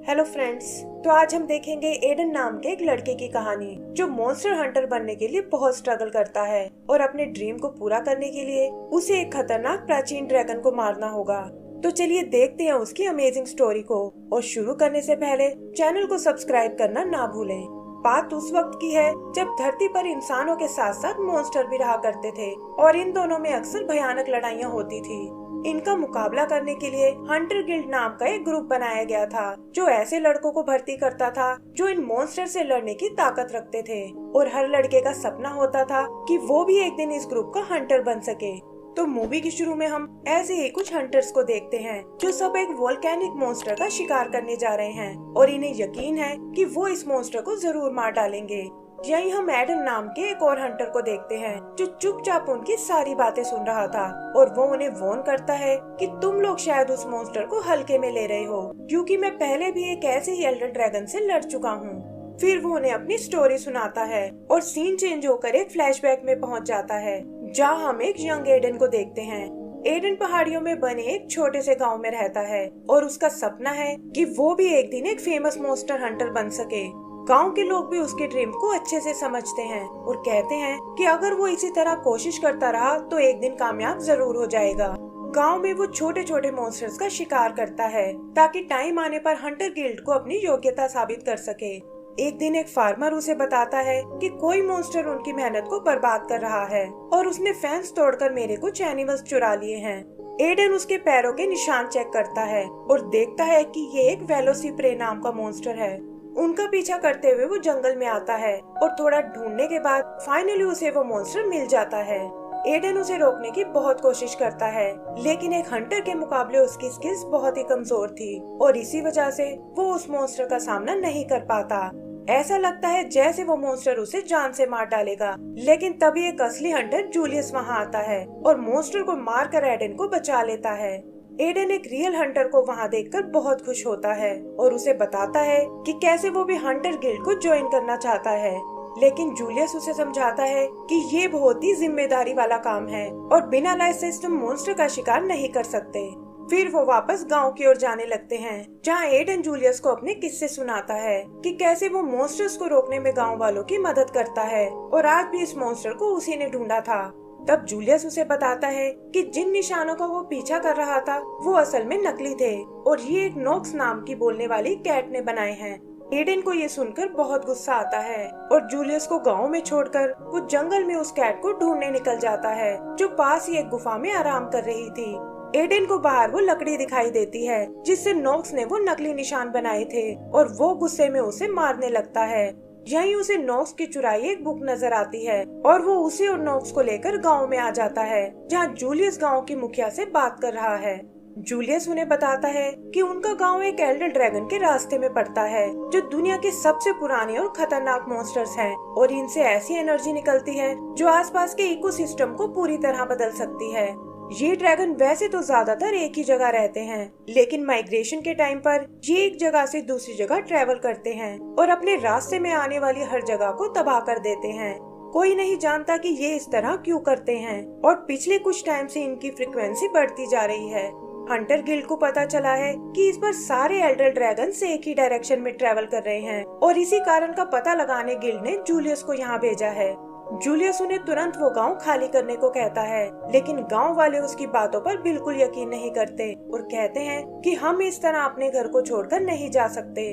Hello friends. तो आज हम देखेंगे एडन नाम के एक लड़के की कहानी जो मॉन्स्टर हंटर बनने के लिए बहुत स्ट्रगल करता है और अपने ड्रीम को पूरा करने के लिए उसे एक खतरनाक प्राचीन ड्रैगन को मारना होगा। तो चलिए देखते हैं उसकी अमेजिंग स्टोरी को। और शुरू करने से पहले चैनल को सब्सक्राइब करना ना भूलें। बात उस वक्त की है जब धरती पर इंसानों के साथ साथ मॉन्स्टर भी रहा करते थे और इन दोनों में अक्सर भयानक लड़ाइयाँ होती थी। इनका मुकाबला करने के लिए हंटर गिल्ड नाम का एक ग्रुप बनाया गया था जो ऐसे लड़कों को भर्ती करता था जो इन मॉन्स्टर से लड़ने की ताकत रखते थे। और हर लड़के का सपना होता था कि वो भी एक दिन इस ग्रुप का हंटर बन सके। तो मूवी के शुरू में हम ऐसे ही कुछ हंटर्स को देखते हैं जो सब एक वोल्केनिक मॉन्स्टर का शिकार करने जा रहे हैं और इन्हें यकीन है कि वो इस मॉन्स्टर को जरूर मार डालेंगे। यहीं हम एडन नाम के एक और हंटर को देखते हैं जो चुपचाप उनकी सारी बातें सुन रहा था और वो उन्हें वॉर्न करता है कि तुम लोग शायद उस मॉन्स्टर को हल्के में ले रहे हो क्योंकि मैं पहले भी एक ऐसे ही एल्डर ड्रैगन से लड़ चुका हूँ। फिर वो उन्हें अपनी स्टोरी सुनाता है और सीन चेंज होकर एक फ्लैशबैक में पहुँच जाता है जहाँ हम एक यंग एडन को देखते हैं। एडन पहाड़ियों में बने एक छोटे से गांव में रहता है और उसका सपना है कि वो भी एक दिन एक फेमस मॉन्स्टर हंटर बन सके। गांव के लोग भी उसके ड्रीम को अच्छे से समझते हैं और कहते हैं कि अगर वो इसी तरह कोशिश करता रहा तो एक दिन कामयाब जरूर हो जाएगा। गांव में वो छोटे छोटे मॉन्स्टर्स का शिकार करता है ताकि टाइम आने पर हंटर गिल्ड को अपनी योग्यता साबित कर सके। एक दिन एक फार्मर उसे बताता है कि कोई मॉन्स्टर उनकी मेहनत को बर्बाद कर रहा है और उसने फेंस तोड़कर मेरे कुछ एनिमल्स चुरा लिए हैं। एडन उसके पैरों के निशान चेक करता है और देखता है कि ये एक वेलोसिप्रे नाम का मॉन्स्टर है। उनका पीछा करते हुए वो जंगल में आता है और थोड़ा ढूंढने के बाद फाइनली उसे वो मॉन्स्टर मिल जाता है। एडन उसे रोकने की बहुत कोशिश करता है लेकिन एक हंटर के मुकाबले उसकी स्किल्स बहुत ही कमजोर थी और इसी वजह से वो उस मॉन्स्टर का सामना नहीं कर पाता। ऐसा लगता है जैसे वो मॉन्स्टर उसे जान से मार डालेगा, लेकिन तभी एक असली हंटर जूलियस वहाँ आता है और मॉन्स्टर को मारकर एडन को बचा लेता है। एडन एक रियल हंटर को वहाँ देखकर बहुत खुश होता है और उसे बताता है कि कैसे वो भी हंटर गिल्ड को ज्वाइन करना चाहता है, लेकिन जूलियस उसे समझाता है कि ये बहुत ही जिम्मेदारी वाला काम है और बिना लाइसेंस तुम मॉन्स्टर का शिकार नहीं कर सकते। फिर वो वापस गांव की ओर जाने लगते हैं जहाँ एडन जूलियस को अपने किस्से सुनाता है कि कैसे वो मॉन्स्टर्स को रोकने में गांव वालों की मदद करता है और आज भी इस मॉन्स्टर को उसी ने ढूंढा था। तब जूलियस उसे बताता है कि जिन निशानों का वो पीछा कर रहा था वो असल में नकली थे और ये एक नॉक्स नाम की बोलने वाली कैट ने बनाए हैं। एडन को ये सुनकर बहुत गुस्सा आता है और जूलियस को गांव में छोड़कर वो जंगल में उस कैट को ढूंढने निकल जाता है जो पास ही एक गुफा में आराम कर रही थी। एडन को बाहर वो लकड़ी दिखाई देती है जिससे नॉक्स ने वो नकली निशान बनाए थे और वो गुस्से में उसे मारने लगता है। यहीं उसे नॉक्स की चुराई एक बुक नजर आती है और वो उसे और नॉक्स को लेकर गांव में आ जाता है जहां जूलियस गांव की मुखिया से बात कर रहा है। जूलियस उन्हें बताता है कि उनका गांव एक एल्डर ड्रैगन के रास्ते में पड़ता है जो दुनिया के सबसे पुराने और खतरनाक मॉन्स्टर्स हैं और इनसे ऐसी एनर्जी निकलती है जो आसपास के इकोसिस्टम को पूरी तरह बदल सकती है। ये ड्रैगन वैसे तो ज्यादातर एक ही जगह रहते हैं, लेकिन माइग्रेशन के टाइम पर ये एक जगह से दूसरी जगह ट्रेवल करते हैं और अपने रास्ते में आने वाली हर जगह को तबाह कर देते हैं। कोई नहीं जानता कि ये इस तरह क्यों करते हैं और पिछले कुछ टाइम से इनकी फ्रिक्वेंसी बढ़ती जा रही है। हंटर गिल्ड को पता चला है कि इस बार सारे एल्डर ड्रैगन एक ही डायरेक्शन में ट्रेवल कर रहे हैं और इसी कारण का पता लगाने गिल्ड ने जूलियस को यहाँ भेजा है। जूलियस उन्हें तुरंत वो गांव खाली करने को कहता है, लेकिन गांव वाले उसकी बातों पर बिल्कुल यकीन नहीं करते और कहते हैं कि हम इस तरह अपने घर को छोड़कर नहीं जा सकते।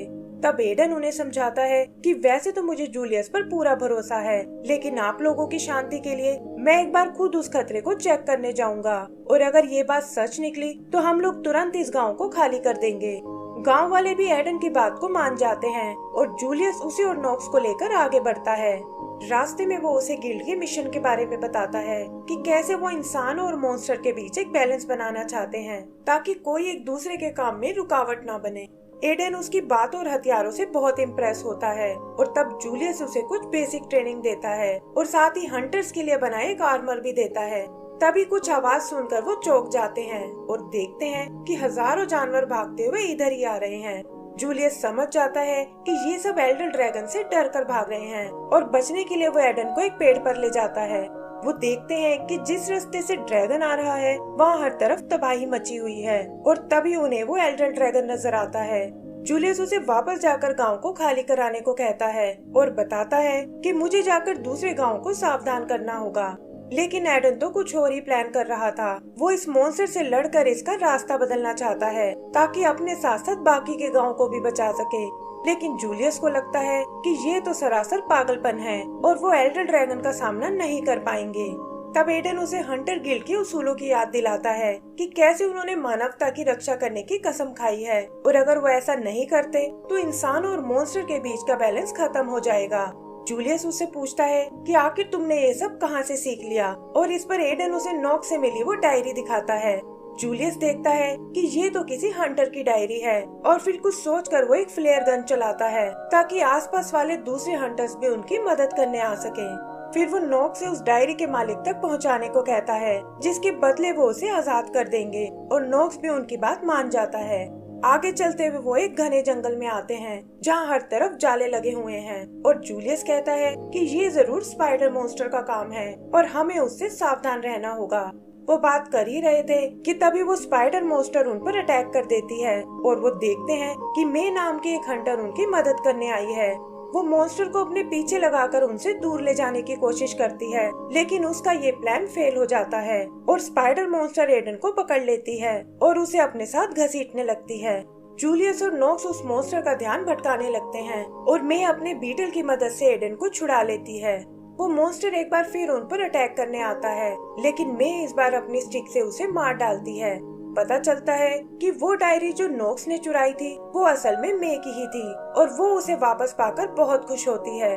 तब एडन उन्हें समझाता है कि वैसे तो मुझे जूलियस पर पूरा भरोसा है, लेकिन आप लोगों की शांति के लिए मैं एक बार खुद उस खतरे को चेक करने जाऊंगा और अगर ये बात सच निकली तो हम लोग तुरंत इस गाँव को खाली कर देंगे। गांव वाले भी एडन की बात को मान जाते हैं और जूलियस उसे और नॉक्स को लेकर आगे बढ़ता है। रास्ते में वो उसे गिल्ड के मिशन के बारे में बताता है कि कैसे वो इंसान और मॉन्स्टर के बीच एक बैलेंस बनाना चाहते हैं ताकि कोई एक दूसरे के काम में रुकावट ना बने। एडन उसकी बात और हथियारों से बहुत इम्प्रेस होता है और तब जूलियस उसे कुछ बेसिक ट्रेनिंग देता है और साथ ही हंटर्स के लिए बनाए एक आर्मर भी देता है। तभी कुछ आवाज सुनकर वो चौंक जाते हैं और देखते हैं कि हजारों जानवर भागते हुए इधर ही आ रहे हैं। जूलियस समझ जाता है कि ये सब एल्डर ड्रैगन से डर कर भाग रहे हैं और बचने के लिए वो एडन को एक पेड़ पर ले जाता है। वो देखते हैं कि जिस रास्ते से ड्रैगन आ रहा है वहाँ हर तरफ तबाही मची हुई है और तभी उन्हें वो एल्डर ड्रैगन नजर आता है। जूलियस उसे वापस जाकर गांव को खाली कराने को कहता है और बताता है कि मुझे जाकर दूसरे गांव को सावधान करना होगा। लेकिन एडन तो कुछ और ही प्लान कर रहा था। वो इस मॉन्स्टर से लड़कर इसका रास्ता बदलना चाहता है ताकि अपने साथ साथ बाकी के गांव को भी बचा सके। लेकिन जूलियस को लगता है कि ये तो सरासर पागलपन है और वो एल्डर ड्रैगन का सामना नहीं कर पाएंगे। तब एडन उसे हंटर गिल्ड के उसूलों की याद दिलाता है कि कैसे उन्होंने मानवता की रक्षा करने की कसम खाई है और अगर वो ऐसा नहीं करते तो इंसान और मॉन्स्टर के बीच का बैलेंस खत्म हो जाएगा। जूलियस उससे पूछता है कि आखिर तुमने ये सब कहां से सीख लिया, और इस पर एडन उसे नॉक्स से मिली वो डायरी दिखाता है। जूलियस देखता है कि ये तो किसी हंटर की डायरी है और फिर कुछ सोचकर वो एक फ्लेयर गन चलाता है ताकि आसपास वाले दूसरे हंटर्स भी उनकी मदद करने आ सके। फिर वो नॉक्स से उस डायरी के मालिक तक पहुंचाने को कहता है, जिसके बदले वो उसे आजाद कर देंगे, और नॉक्स भी उनकी बात मान जाता है। आगे चलते हुए वो एक घने जंगल में आते हैं जहाँ हर तरफ जाले लगे हुए हैं और जूलियस कहता है कि ये जरूर स्पाइडर मॉन्स्टर का काम है और हमें उससे सावधान रहना होगा। वो बात कर ही रहे थे कि तभी वो स्पाइडर मॉन्स्टर उन पर अटैक कर देती है और वो देखते हैं कि मे नाम की एक हंटर उनकी मदद करने आई है। वो मॉन्स्टर को अपने पीछे लगाकर उनसे दूर ले जाने की कोशिश करती है, लेकिन उसका ये प्लान फेल हो जाता है और स्पाइडर मॉन्स्टर एडन को पकड़ लेती है और उसे अपने साथ घसीटने लगती है। जूलियस और नॉक्स उस मॉन्स्टर का ध्यान भटकाने लगते हैं और मे अपने बीटल की मदद से एडन को छुड़ा लेती है। वो मॉन्स्टर एक बार फिर उन पर अटैक करने आता है, लेकिन मे इस बार अपनी स्टिक से उसे मार डालती है। पता चलता है कि वो डायरी जो नॉक्स ने चुराई थी वो असल में मे की ही थी और वो उसे वापस पाकर बहुत खुश होती है।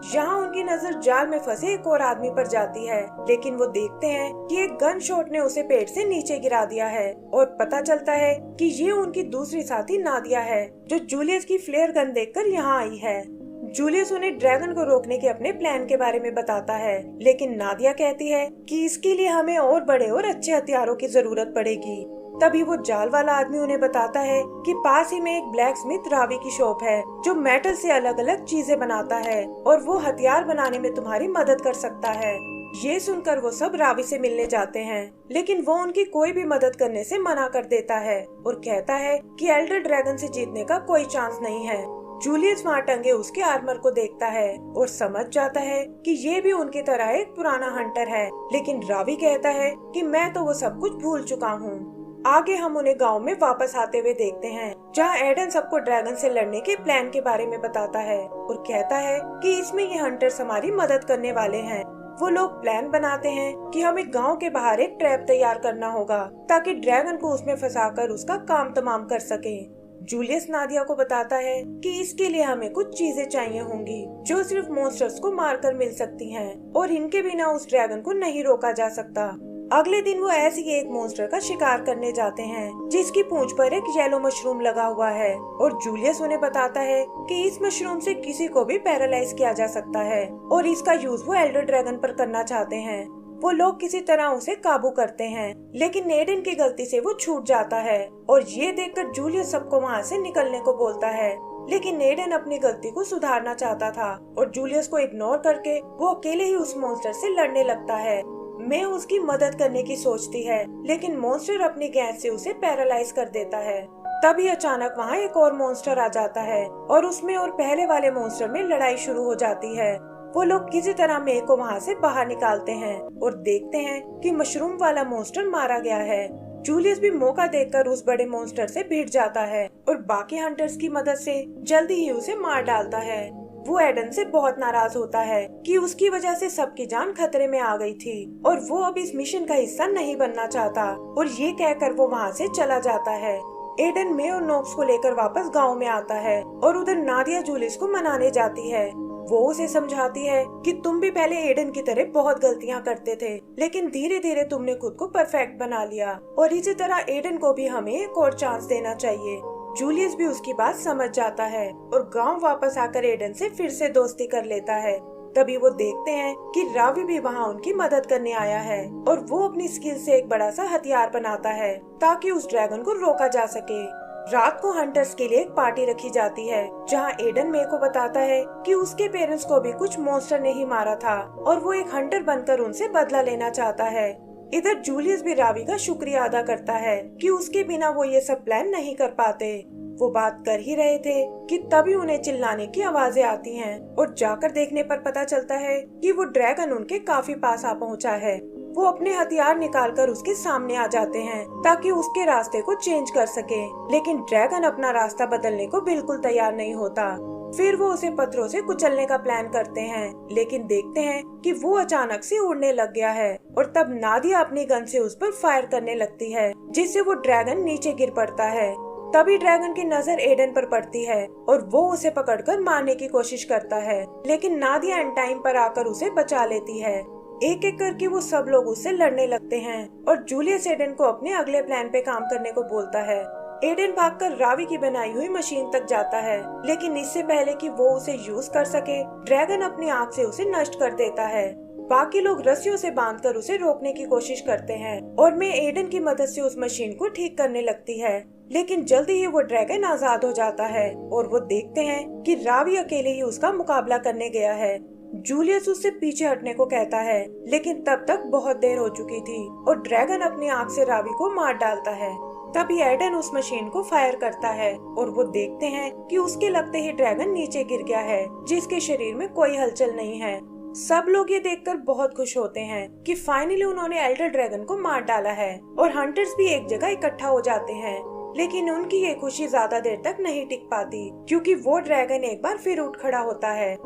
यहाँ उनकी नजर जाल में फंसे एक और आदमी पर जाती है, लेकिन वो देखते हैं कि एक गन शॉट ने उसे पेट से नीचे गिरा दिया है और पता चलता है कि ये उनकी दूसरी साथी नादिया है जो जूलियस की फ्लेयर गन देखकर यहाँ आई है। जूलियस उन्हें ड्रैगन को रोकने के अपने प्लान के बारे में बताता है, लेकिन नादिया कहती है कि इसके लिए हमें और बड़े और अच्छे हथियारों की जरूरत पड़ेगी। तभी वो जाल वाला आदमी उन्हें बताता है कि पास ही में एक ब्लैक स्मिथ रावी की शॉप है जो मेटल से अलग अलग चीजें बनाता है और वो हथियार बनाने में तुम्हारी मदद कर सकता है। ये सुनकर वो सब रावी से मिलने जाते हैं, लेकिन वो उनकी कोई भी मदद करने से मना कर देता है और कहता है कि एल्डर ड्रैगन से जीतने का कोई चांस नहीं है। जूलियस वहाँ टंगे उसके आर्मर को देखता है और समझ जाता है कि ये भी उनकी तरह एक पुराना हंटर है, लेकिन रावी कहता है कि मैं तो वो सब कुछ भूल चुका हूँ। आगे हम उन्हें गांव में वापस आते हुए देखते हैं जहां एडन सबको ड्रैगन से लड़ने के प्लान के बारे में बताता है और कहता है कि इसमें ये हंटर्स हमारी मदद करने वाले हैं। वो लोग प्लान बनाते हैं कि हमें गांव के बाहर एक ट्रैप तैयार करना होगा ताकि ड्रैगन को उसमें फंसाकर उसका काम तमाम कर सके। जूलियस नादिया को बताता है कि इसके लिए हमें कुछ चीजें चाहिए होंगी जो सिर्फ मॉन्स्टर्स को मारकर मिल सकती हैं और इनके बिना उस ड्रैगन को नहीं रोका जा सकता। अगले दिन वो ऐसे ही एक मॉन्स्टर का शिकार करने जाते हैं जिसकी पूंछ पर एक येलो मशरूम लगा हुआ है और जूलियस उन्हें बताता है कि इस मशरूम से किसी को भी पैरालाइज किया जा सकता है और इसका यूज वो एल्डर ड्रैगन पर करना चाहते हैं। वो लोग किसी तरह उसे काबू करते हैं, लेकिन एडन की गलती से वो छूट जाता है और ये देखकर जूलियस सबको वहाँ से निकलने को बोलता है, लेकिन एडन अपनी गलती को सुधारना चाहता था और जूलियस को इग्नोर करके वो अकेले ही उस मॉन्स्टर से लड़ने लगता है। मे उसकी मदद करने की सोचती है, लेकिन मॉन्स्टर अपनी गैस से उसे पैरालाइज कर देता है। तभी अचानक वहाँ एक और मॉन्स्टर आ जाता है और उसमें और पहले वाले मॉन्स्टर में लड़ाई शुरू हो जाती है। वो लोग किसी तरह मे को वहाँ से बाहर निकालते हैं और देखते हैं कि मशरूम वाला मॉन्स्टर मारा गया है। जूलियस भी मौका देखकर उस बड़े मॉन्स्टर से भिड़ जाता है और बाकी हंटर्स की मदद से जल्दी ही उसे मार डालता है। वो एडन से बहुत नाराज होता है कि उसकी वजह से सबकी जान खतरे में आ गई थी और वो अब इस मिशन का हिस्सा नहीं बनना चाहता और ये कहकर वो वहाँ से चला जाता है। एडन मे और नॉक्स को लेकर वापस गांव में आता है और उधर नादिया जूलियस को मनाने जाती है। वो उसे समझाती है कि तुम भी पहले एडन की तरह बहुत गलतियां करते थे, लेकिन धीरे धीरे तुमने खुद को परफेक्ट बना लिया और इसी तरह एडन को भी हमें एक और चांस देना चाहिए। जूलियस भी उसकी बात समझ जाता है और गांव वापस आकर एडन से फिर से दोस्ती कर लेता है। तभी वो देखते हैं कि रावी भी वहाँ उनकी मदद करने आया है और वो अपनी स्किल से एक बड़ा सा हथियार बनाता है ताकि उस ड्रैगन को रोका जा सके। रात को हंटर्स के लिए एक पार्टी रखी जाती है जहाँ एडन मे को बताता है कि उसके पेरेंट्स को भी कुछ मॉन्स्टर ने ही मारा था और वो एक हंटर बनकर उनसे बदला लेना चाहता है। इधर जूलियस भी रावी का शुक्रिया अदा करता है कि उसके बिना वो ये सब प्लान नहीं कर पाते। वो बात कर ही रहे थे कि तभी उन्हें चिल्लाने की आवाजें आती हैं और जाकर देखने पर पता चलता है कि वो ड्रैगन उनके काफी पास आ पहुंचा है। वो अपने हथियार निकालकर उसके सामने आ जाते हैं ताकि उसके रास्ते को चेंज कर सके, लेकिन ड्रैगन अपना रास्ता बदलने को बिल्कुल तैयार नहीं होता। फिर वो उसे पत्थरों से कुचलने का प्लान करते हैं, लेकिन देखते हैं कि वो अचानक से उड़ने लग गया है और तब नादिया अपनी गन से उस पर फायर करने लगती है, जिससे वो ड्रैगन नीचे गिर पड़ता है। तभी ड्रैगन की नजर एडन पर पड़ती है और वो उसे पकड़कर मारने की कोशिश करता है, लेकिन नादिया एंड टाइम पर आकर उसे बचा लेती है। एक एक करके वो सब लोग उससे लड़ने लगते हैं और जूलियस एडन को अपने अगले प्लान पे काम करने को बोलता है। एडन भागकर रावी की बनाई हुई मशीन तक जाता है, लेकिन इससे पहले कि वो उसे यूज कर सके, ड्रैगन अपनी आँख से उसे नष्ट कर देता है। बाकी लोग रस्सियों से बांधकर उसे रोकने की कोशिश करते हैं और मैं एडन की मदद से उस मशीन को ठीक करने लगती है, लेकिन जल्दी ही वो ड्रैगन आजाद हो जाता है और वो देखते हैं कि रावी अकेले ही उसका मुकाबला करने गया है। जूलियस उससे पीछे हटने को कहता है, लेकिन तब तक बहुत देर हो चुकी थी और ड्रैगन अपनी आँख से रावी को मार डालता है। तभी एडन उस मशीन को फायर करता है और वो देखते हैं कि उसके लगते ही ड्रैगन नीचे गिर गया है, जिसके शरीर में कोई हलचल नहीं है। सब लोग ये देखकर बहुत खुश होते हैं कि फाइनली उन्होंने एल्डर ड्रैगन को मार डाला है और हंटर्स भी एक जगह इकट्ठा हो जाते हैं। लेकिन उनकी ये खुशी ज्यादा देर तक नहीं टिक पाती, क्योंकि वो ड्रैगन एक बार फिर उठ खड़ा होता है।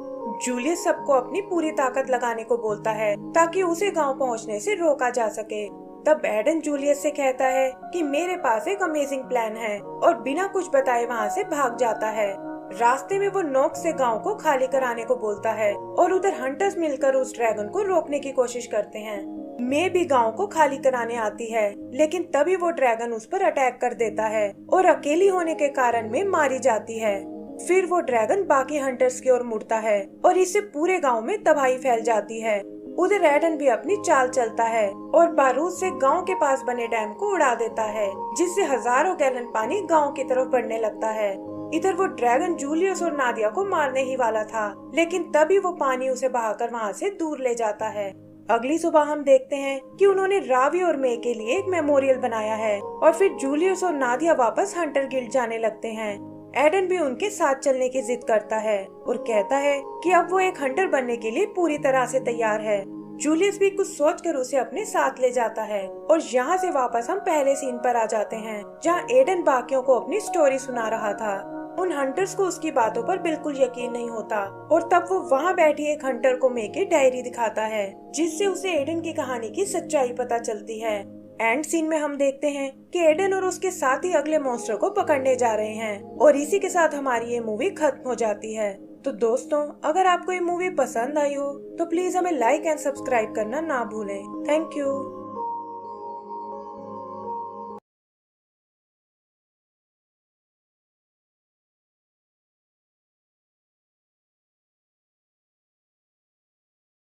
जूलियस सबको अपनी पूरी ताकत लगाने को बोलता है ताकि उसे गांव पहुंचने से रोका जा सके। तब एडन जूलियस से कहता है कि मेरे पास एक अमेजिंग प्लान है और बिना कुछ बताए वहाँ से भाग जाता है। रास्ते में वो नोक्स से गांव को खाली कराने को बोलता है और उधर हंटर्स मिलकर उस ड्रैगन को रोकने की कोशिश करते हैं। मे भी गांव को खाली कराने आती है, लेकिन तभी वो ड्रैगन उस पर अटैक कर देता है और अकेली होने के कारण में मारी जाती है। फिर वो ड्रैगन बाकी हंटर्स की ओर मुड़ता है और इससे पूरे गांव में तबाही फैल जाती है। उधर एडन भी अपनी चाल चलता है और बारूद से गांव के पास बने डैम को उड़ा देता है, जिससे हजारों गैलन पानी गांव की तरफ बढ़ने लगता है। इधर वो ड्रैगन जूलियस और नादिया को मारने ही वाला था, लेकिन तभी वो पानी उसे बहाकर वहाँ से दूर ले जाता है। अगली सुबह हम देखते हैं कि उन्होंने रावी और मे के लिए एक मेमोरियल बनाया है और फिर जूलियस और नादिया वापस हंटर गिल्ड जाने लगते हैं। एडन भी उनके साथ चलने की जिद करता है और कहता है कि अब वो एक हंटर बनने के लिए पूरी तरह से तैयार है। जूलियस भी कुछ सोचकर उसे अपने साथ ले जाता है और यहाँ से वापस हम पहले सीन पर आ जाते हैं, जहाँ एडन बाकियों को अपनी स्टोरी सुना रहा था। उन हंटर्स को उसकी बातों पर बिल्कुल यकीन नहीं होता और तब वो वहाँ बैठी एक हंटर को मे की डायरी दिखाता है, जिससे उसे एडन की कहानी की सच्चाई पता चलती है। एंड सीन में हम देखते हैं कि एडन और उसके साथ ही अगले मॉन्स्टर को पकड़ने जा रहे हैं और इसी के साथ हमारी ये मूवी खत्म हो जाती है। तो दोस्तों, अगर आपको ये मूवी पसंद आई हो तो प्लीज हमें लाइक एंड सब्सक्राइब करना ना भूलें। Thank you.